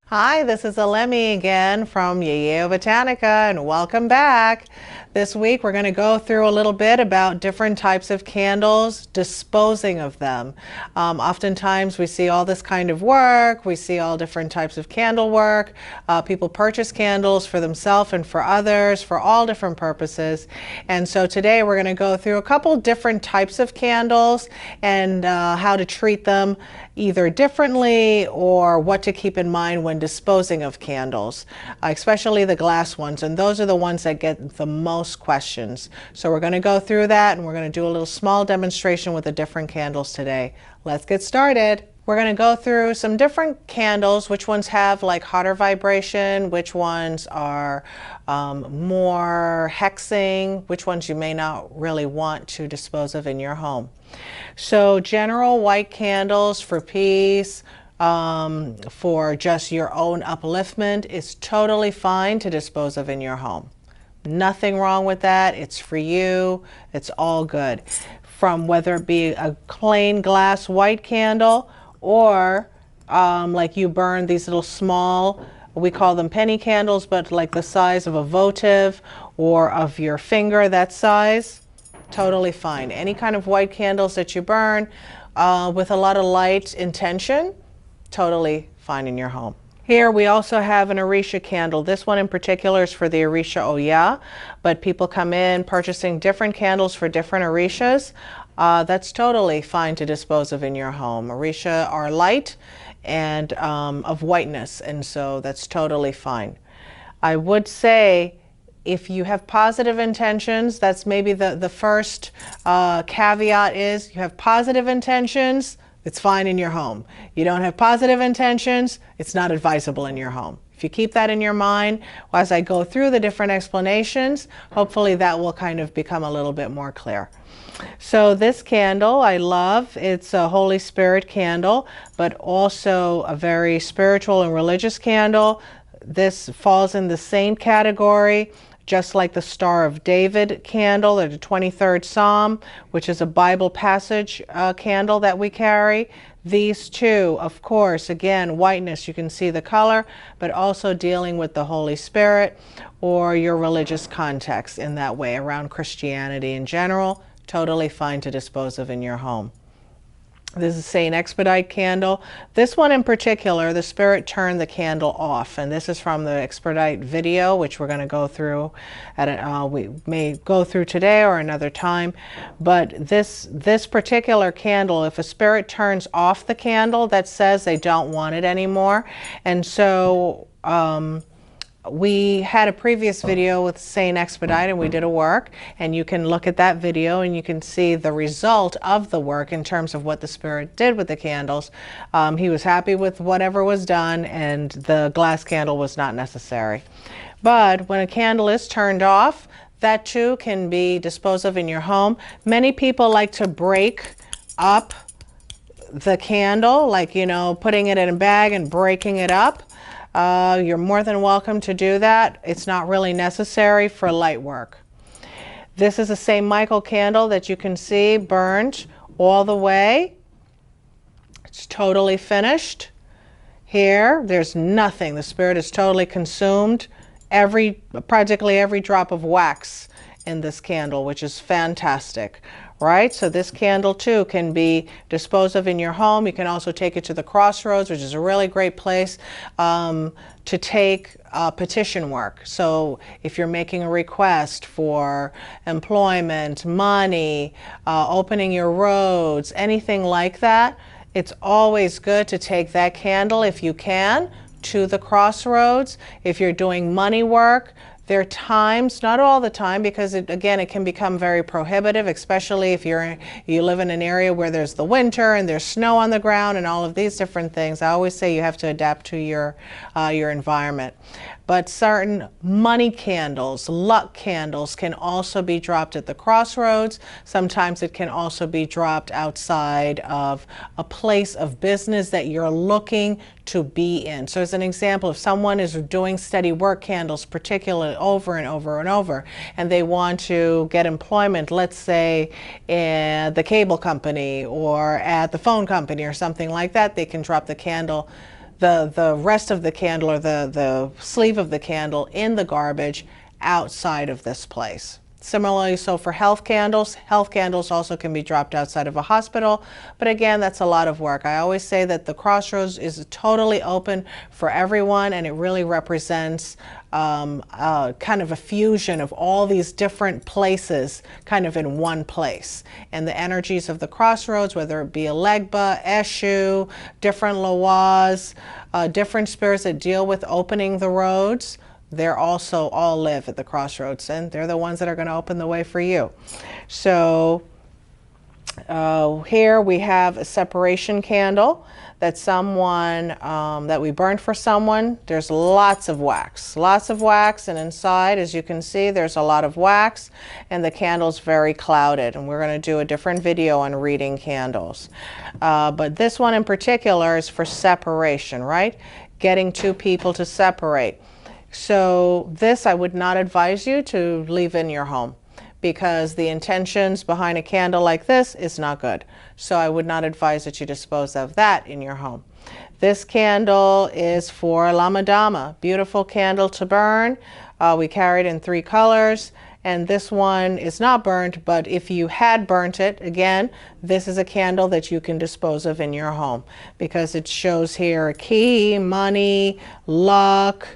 Hi, this is D.U.M.E again from Yeyeo Botanica, and welcome back. This week we're going to go through a little bit about different types of candles, disposing of them. Oftentimes we see all this kind of work, we see all different types of candle work. People purchase candles for themselves and for others for all different purposes. And so today we're going to go through a couple different types of candles and how to treat them either differently or what to keep in mind when disposing of candles, especially the glass ones, and those are the ones that get the most questions. So we're going to go through that, and we're going to do a little small demonstration with the different candles today. Let's get started. We're going to go through some different candles, which ones have like hotter vibration, which ones are more hexing, which ones you may not really want to dispose of in your home. So general white candles for peace, for just your own upliftment is totally fine to dispose of in your home. Nothing wrong with that. It's for you. It's all good. From whether it be a plain glass white candle or like you burn these little small, we call them penny candles, but like the size of a votive or of your finger, that size, totally fine. Any kind of white candles that you burn with a lot of light intention, totally fine in your home. Here we also have an Orisha candle. This one in particular is for the Orisha Oya, but people come in purchasing different candles for different Orishas. That's totally fine to dispose of in your home. Orisha are light and of whiteness, and so that's totally fine. I would say if you have positive intentions, that's maybe the first caveat is you have positive intentions, it's fine in your home. You don't have positive intentions, it's not advisable in your home. If you keep that in your mind, as I go through the different explanations, hopefully that will kind of become a little bit more clear. So this candle I love. It's a Holy Spirit candle, but also a very spiritual and religious candle. This falls in the saint category, just like the Star of David candle or the 23rd Psalm, which is a Bible passage candle that we carry. These two, of course, again, whiteness, you can see the color, but also dealing with the Holy Spirit or your religious context in that way around Christianity in general, totally fine to dispose of in your home. This is Saint Expedite candle. This one in particular, the spirit turned the candle off, and this is from the Expedite video, which we're going to go through we may go through today or another time. But this particular candle, if a spirit turns off the candle, that says they don't want it anymore. And so we had a previous video with Saint Expedite and we did a work, and you can look at that video and you can see the result of the work in terms of what the spirit did with the candles. He was happy with whatever was done, and the glass candle was not necessary. But when a candle is turned off, that too can be disposed of in your home. Many people like to break up the candle, like, you know, putting it in a bag and breaking it up. You're more than welcome to do that. It's not really necessary for light work. This is a St. Michael candle that you can see burned all the way. It's totally finished. Here, there's nothing. The spirit is totally consumed. Practically every drop of wax in this candle, which is fantastic. Right? So this candle too can be disposed of in your home. You can also take it to the crossroads, which is a really great place to take petition work. So if you're making a request for employment, money, opening your roads, anything like that, it's always good to take that candle, if you can, to the crossroads. If you're doing money work, there are times, not all the time, because again, it can become very prohibitive, especially if you live in an area where there's the winter and there's snow on the ground and all of these different things. I always say you have to adapt to your environment. But certain money candles, luck candles, can also be dropped at the crossroads. Sometimes it can also be dropped outside of a place of business that you're looking to be in. So as an example, if someone is doing steady work candles, particularly over and over and over, and they want to get employment, let's say in the cable company or at the phone company or something like that, they can drop the candle the rest of the candle, or the sleeve of the candle, in the garbage outside of this place. Similarly, so for health candles also can be dropped outside of a hospital, but again, that's a lot of work. I always say that the Crossroads is totally open for everyone, and it really represents kind of a fusion of all these different places kind of in one place. And the energies of the Crossroads, whether it be Elegba, Eshu, different Lawaz, different spirits that deal with opening the roads, they're also all live at the Crossroads, and they're the ones that are going to open the way for you. So here we have a separation candle that someone, that we burned for someone. There's lots of wax, and inside, as you can see, there's a lot of wax, and the candle's very clouded, and we're going to do a different video on reading candles. But this one in particular is for separation, right? Getting two people to separate. So this I would not advise you to leave in your home, because the intentions behind a candle like this is not good. So I would not advise that you dispose of that in your home. This candle is for La Madama. Beautiful candle to burn. We carried in 3 colors. And this one is not burnt, but if you had burnt it, again, this is a candle that you can dispose of in your home, because it shows here a key, money, luck,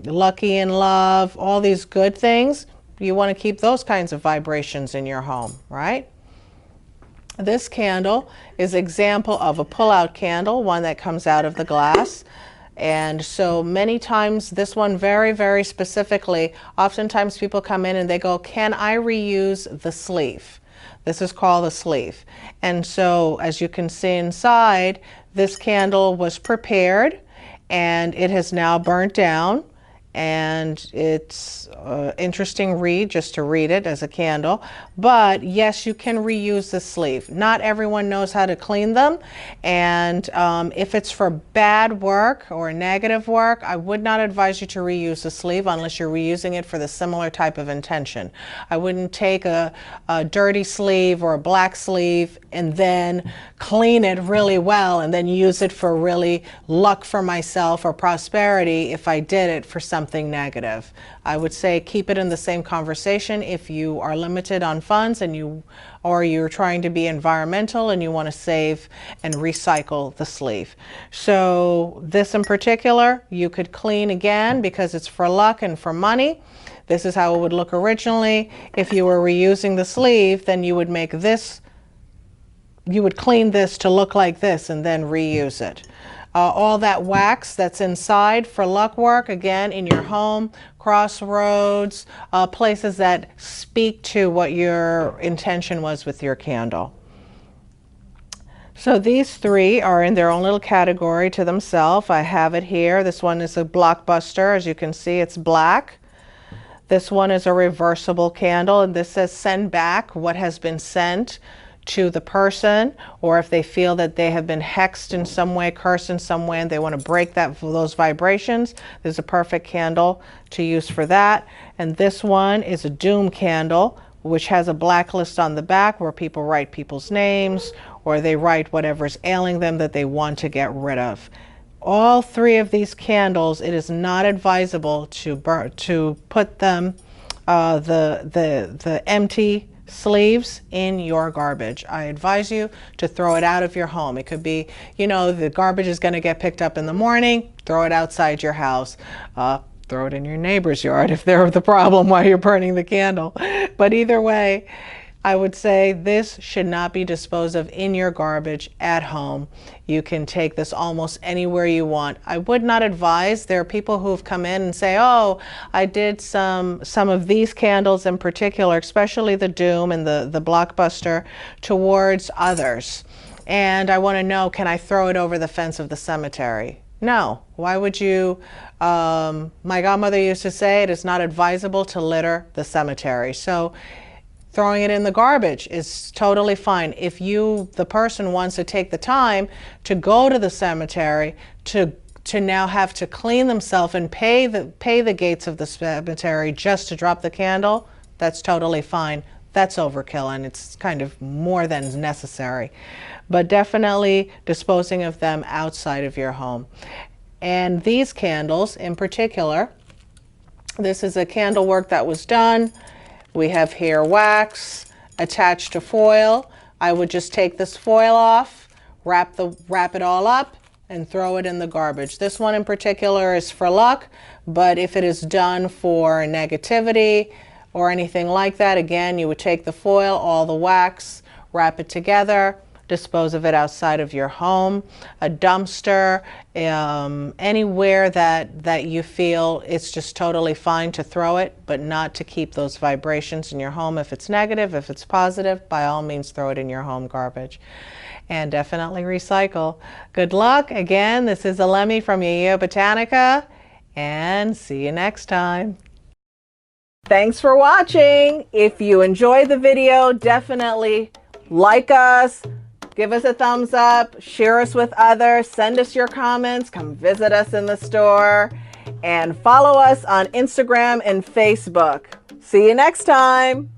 lucky in love, all these good things. You want to keep those kinds of vibrations in your home, right? This candle is an example of a pull-out candle, one that comes out of the glass. And so many times, this one very, very specifically, oftentimes people come in and they go, can I reuse the sleeve? This is called a sleeve. And so as you can see inside, this candle was prepared and it has now burnt down. And it's an interesting read, just to read it as a candle. But yes, you can reuse the sleeve. Not everyone knows how to clean them. And if it's for bad work or negative work, I would not advise you to reuse the sleeve unless you're reusing it for the similar type of intention. I wouldn't take a dirty sleeve or a black sleeve and then clean it really well and then use it for really luck for myself or prosperity if I did it for something negative. I would say keep it in the same conversation if you are limited on funds and you're trying to be environmental and you want to save and recycle the sleeve. So this in particular, you could clean again because it's for luck and for money. This is how it would look originally. If you were reusing the sleeve, then you would make this, you would clean this to look like this and then reuse it. All that wax that's inside for luck work, again, in your home, crossroads, places that speak to what your intention was with your candle. So these 3 are in their own little category to themselves. I have it here. This one is a blockbuster. As you can see, it's black. This one is a reversible candle, and this says send back what has been sent to the person, or if they feel that they have been hexed in some way, cursed in some way, and they want to break those vibrations. This is a perfect candle to use for that. And this one is a D.U.M.E candle, which has a blacklist on the back where people write people's names, or they write whatever's ailing them that they want to get rid of. All 3 of these candles, it is not advisable to put them, the empty sleeves in your garbage. I advise you to throw it out of your home. It could be, you know, the garbage is going to get picked up in the morning, throw it outside your house. Throw it in your neighbor's yard if they're the problem while you're burning the candle. But either way, I would say this should not be disposed of in your garbage at home. You can take this almost anywhere you want. I would not advise. There are people who have come in and say, oh, I did some of these candles in particular, especially the D.U.M.E and the Blockbuster, towards others. And I want to know, can I throw it over the fence of the cemetery? No. Why would you? My godmother used to say it is not advisable to litter the cemetery. So throwing it in the garbage is totally fine. If you, the person, wants to take the time to go to the cemetery to now have to clean themselves and pay the gates of the cemetery just to drop the candle, that's totally fine. that's overkill and it's kind of more than necessary. But definitely disposing of them outside of your home. And these candles in particular, this is a candle work that was done. We have here wax attached to foil. I would just take this foil off, wrap it all up, and throw it in the garbage. This one in particular is for luck, but if it is done for negativity or anything like that, again, you would take the foil, all the wax, wrap it together, dispose of it outside of your home, a dumpster, anywhere that you feel it's just totally fine to throw it, but not to keep those vibrations in your home. If it's negative, if it's positive, by all means throw it in your home garbage. And definitely recycle. Good luck. Again, this is Alemi from Yeyeo Botanica, and see you next time. Thanks for watching. If you enjoyed the video, definitely like us, give us a thumbs up, share us with others, send us your comments, come visit us in the store, and follow us on Instagram and Facebook. See you next time.